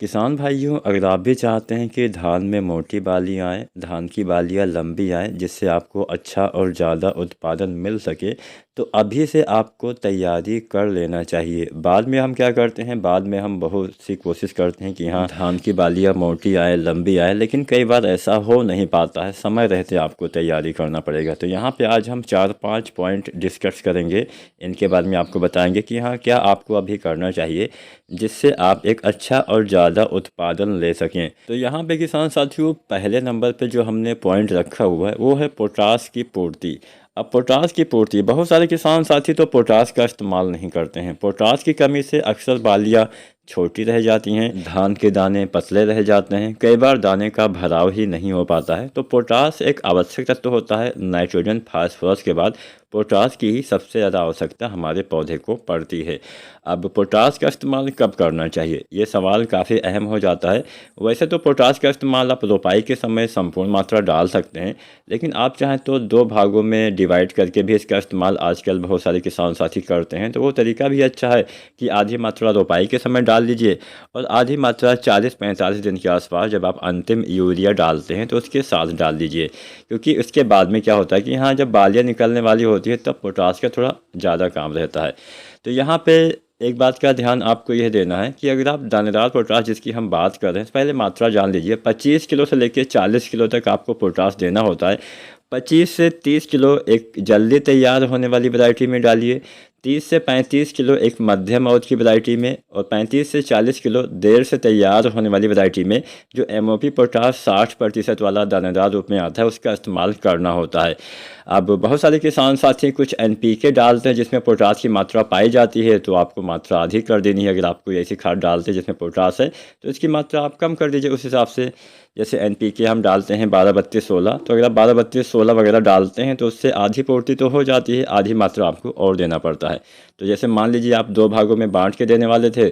किसान भाइयों, अगर आप भी चाहते हैं कि धान में मोटी बालियाँ आए, धान की बालियाँ लंबी आए, जिससे आपको अच्छा और ज़्यादा उत्पादन मिल सके, तो अभी से आपको तैयारी कर लेना चाहिए। बाद में हम क्या करते हैं, बाद में हम बहुत सी कोशिश करते हैं कि हाँ, धान की बालियाँ मोटी आए, लंबी आए, लेकिन कई बार ऐसा हो नहीं पाता है। समय रहते आपको तैयारी करना पड़ेगा। तो यहाँ पे आज हम 4-5 पॉइंट डिस्कस करेंगे। इनके बारे में आपको बताएंगे कि हाँ, क्या आपको अभी करना चाहिए जिससे आप एक अच्छा और ज़्यादा उत्पादन ले सकें। तो यहाँ पे किसान साथियों, पहले नंबर पे जो हमने पॉइंट रखा हुआ है वो है पोटास की पूर्ति। अब पोटास की पूर्ति, बहुत सारे किसान साथी तो पोटास का इस्तेमाल नहीं करते हैं। पोटास की कमी से अक्सर बालियाँ छोटी रह जाती हैं, धान के दाने पतले रह जाते हैं, कई बार दाने का भराव ही नहीं हो पाता है। तो पोटास एक आवश्यक तत्व होता है। नाइट्रोजन फास्फोरस के बाद पोटास की ही सबसे ज़्यादा आवश्यकता हमारे पौधे को पड़ती है। अब पोटास का इस्तेमाल कब करना चाहिए, ये सवाल काफ़ी अहम हो जाता है। वैसे तो पोटास का इस्तेमाल आप रोपाई के समय संपूर्ण मात्रा डाल सकते हैं, लेकिन आप चाहें तो 2 भागों में डिवाइड करके भी इसका इस्तेमाल आजकल बहुत सारे किसान साथी करते हैं। तो वो तरीका भी अच्छा है कि आधी मात्रा रोपाई के समय डाल लीजिए और आधी मात्रा 40-45 दिन के आसपास जब आप अंतिम यूरिया डालते हैं तो उसके साथ डाल दीजिए। क्योंकि उसके बाद में क्या होता है कि हाँ, जब बालियाँ निकलने वाली होती है तब पोटास का थोड़ा ज़्यादा काम रहता है। तो यहाँ पे एक बात का ध्यान आपको यह देना है कि अगर आप दानेदार पोटास जिसकी हम बात कर रहे हैं, पहले मात्रा जान लीजिए। 25 किलो से लेकर 40 किलो तक आपको पोटास देना होता है। 25 से 30 किलो एक जल्दी तैयार होने वाली वैरायटी में डालिए, 30 से 35 किलो एक मध्यम अवधि की वैरायटी में, और 35 से 40 किलो देर से तैयार होने वाली वैरायटी में जो एमओपी पोटास 60% वाला दानेदार रूप में आता है उसका इस्तेमाल करना होता है। अब बहुत सारे किसान साथी कुछ एनपीके डालते हैं जिसमें पोटास की मात्रा पाई जाती है, तो आपको मात्रा आधी कर देनी है। अगर आप कोई ऐसी खाद डालते हैं जिसमें पोटास है तो इसकी मात्रा आप कम कर दीजिए उस हिसाब से। जैसे एनपीके हम डालते हैं 12-32-16, तो अगर आप 12-32-16 वगैरह डालते हैं तो उससे आधी पूर्ति तो हो जाती है, आधी मात्रा आपको और देना पड़ता है। तो जैसे मान लीजिए आप 2 भागों में बांट के देने वाले थे,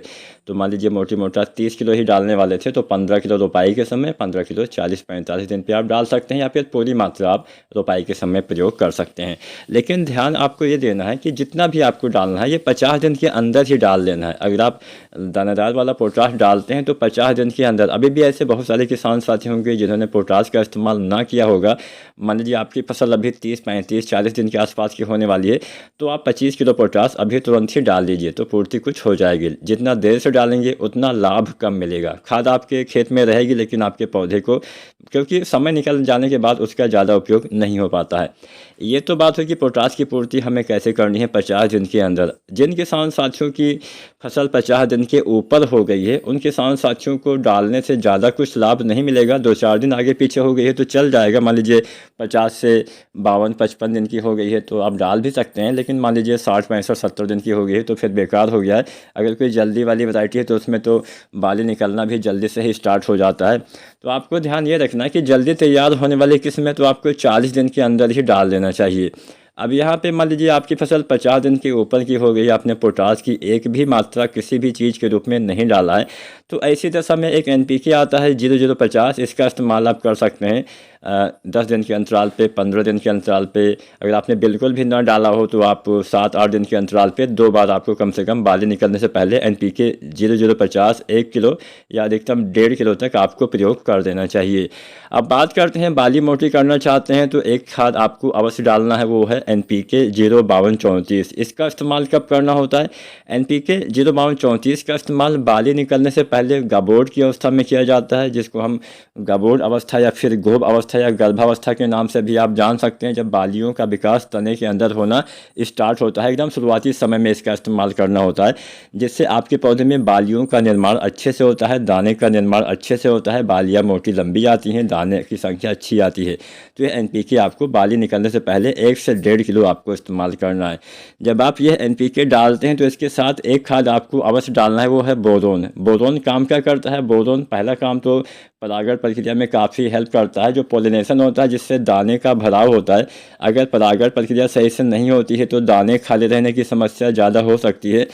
तो मान लीजिए मोटी मोटा 30 किलो ही डालने वाले थे, तो 15 किलो रोपाई के समय, 15 किलो 40-45 दिन पे आप डाल सकते हैं, या फिर पूरी मात्रा आप रोपाई के समय प्रयोग कर सकते हैं। लेकिन ध्यान आपको ये देना है कि जितना भी आपको डालना है ये 50 दिन के अंदर ही डाल लेना है। अगर आप दानेदार वाला पोटास डालते हैं तो 50 दिन के अंदर, अभी भी ऐसे बहुत सारे किसान साथी होंगे जिन्होंने पोटास का इस्तेमाल ना किया होगा। मान लीजिए आपकी फसल अभी 30-35-40 दिन के आसपास की होने वाली है, तो आप 25 किलो पोटास अभी तुरंत ही डाल दीजिए तो पूर्ति कुछ हो जाएगी। जितना देर से डालेंगे उतना लाभ कम मिलेगा। खाद आपके खेत में रहेगी लेकिन आपके पौधे को, क्योंकि समय निकल जाने के बाद उसका ज़्यादा उपयोग नहीं हो पाता है। ये तो बात है कि पोटास की पूर्ति हमें कैसे करनी है 50 दिन के अंदर। जिन किसान साथियों की फसल 50 दिन के ऊपर हो गई है उन किसान साथियों को डालने से ज़्यादा कुछ लाभ नहीं मिलेगा। 2-4 दिन आगे पीछे हो गई है तो चल जाएगा। मान लीजिए 50 से 52-55 दिन की हो गई है तो आप डाल भी सकते हैं, लेकिन मान लीजिए 60-65-70 दिन की हो गई है तो फिर बेकार हो गया है। अगर कोई जल्दी वाली वैरायटी है तो उसमें तो बाली निकलना भी जल्दी से ही स्टार्ट हो जाता है। तो आपको ध्यान ये रखना है कि जल्दी तैयार होने वाली किस्म में तो आपको 40 दिन के अंदर ही डाल देना चाहिए। अब यहाँ पे मान लीजिए आपकी फसल 50 दिन के ऊपर की हो गई, आपने पोटास की एक भी मात्रा किसी भी चीज़ के रूप में नहीं डाला है, तो ऐसी दशा में एक एनपीके आता है 0050, इसका इस्तेमाल आप कर सकते हैं 10 दिन के अंतराल पे, 15 दिन के अंतराल पे। अगर आपने बिल्कुल भी ना डाला हो तो आप 7-8 दिन के अंतराल पे 2 बार आपको कम से कम बाली निकलने से पहले एनपीके 0050 1 किलो या अधिकतम 1.5 किलो तक आपको प्रयोग कर देना चाहिए। अब बात करते हैं बाली मोटी करना चाहते हैं तो एक खाद आपको अवश्य डालना है, वो है एनपीके 05234। इसका इस्तेमाल कब करना होता है? एनपीके 05234 का इस्तेमाल बाली निकलने से पहले गाबोर्ड की अवस्था में किया जाता है, जिसको हम गाबोर्ड अवस्था या फिर गोब अवस्था या गर्भावस्था के नाम से भी आप जान सकते हैं। जब बालियों का विकास तने के अंदर होना स्टार्ट होता है, एकदम शुरुआती समय में इसका इस्तेमाल करना होता है, जिससे आपके पौधे में बालियों का निर्माण अच्छे से होता है, दाने का निर्माण अच्छे से होता है, बालियाँ मोटी लंबी आती हैं, दाने की संख्या अच्छी आती है। तो ये एनपीके आपको बाली निकलने से पहले 1 से 1.5 किलो आपको इस्तेमाल करना है। जब आप यह एनपीके डालते हैं तो इसके साथ एक खाद आपको अवश्य डालना है, वो है बोरोन। बोरोन काम क्या करता है? बोरोन पहला काम तो परागण प्रक्रिया में काफ़ी हेल्प करता है। जो पोलिनेशन होता है जिससे दाने का भराव होता है, अगर परागण प्रक्रिया सही से नहीं होती है तो दाने खाली रहने की समस्या ज़्यादा हो सकती है।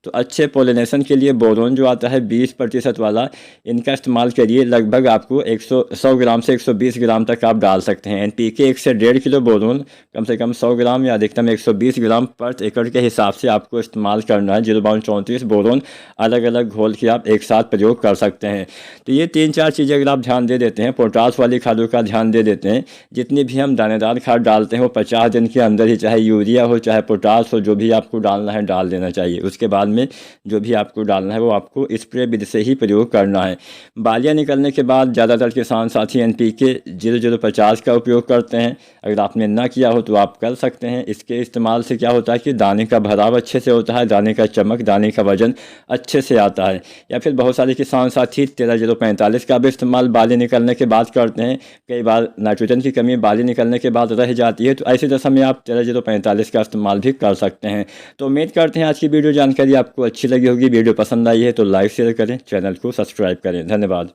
तो अच्छे पोलिनेशन के लिए बोरोन जो आता है 20% वाला, इनका इस्तेमाल करिए। लगभग आपको 100 ग्राम से 120 ग्राम तक आप डाल सकते हैं। NPK 1 से 1.5 किलो बोरोन कम से कम 100 ग्राम या अधिकतम 120 ग्राम पर एकड़ के हिसाब से आपको इस्तेमाल करना है। 0.34 बोरोन अलग अलग घोल के आप एक साथ प्रयोग कर सकते हैं। तो ये 3-4 चीज़ें अगर आप ध्यान दे देते हैं, पोटास वाली खादों का ध्यान दे देते हैं, जितनी भी हम दानेदार खाद डालते हैं वो 50 दिन के अंदर ही, चाहे यूरिया हो चाहे पोटास हो, जो भी आपको डालना है डाल देना चाहिए। उसके बाद में जो भी आपको डालना है वो आपको स्प्रे विधि से ही प्रयोग करना है। बालियाँ निकलने के बाद ज़्यादातर किसान साथी NPK 0050 का उपयोग करते हैं। अगर आपने ना किया हो तो आप कर सकते हैं। इसके इस्तेमाल से क्या होता है कि दाने का भराव अच्छे से होता है, दाने का चमक, दाने का वजन अच्छे से आता है। या फिर बहुत सारे किसान साथी 13-045 का भी इस्तेमाल बाली निकलने के बाद करते हैं। कई बार नाइट्रोजन की कमी बाली निकलने के बाद रह जाती है, तो ऐसी दशा में आप 13-045 का इस्तेमाल भी कर सकते हैं। तो उम्मीद करते हैं आज की वीडियो जानकारी आपको अच्छी लगी होगी। वीडियो पसंद आई है तो लाइक शेयर करें, चैनल को सब्सक्राइब करें। धन्यवाद।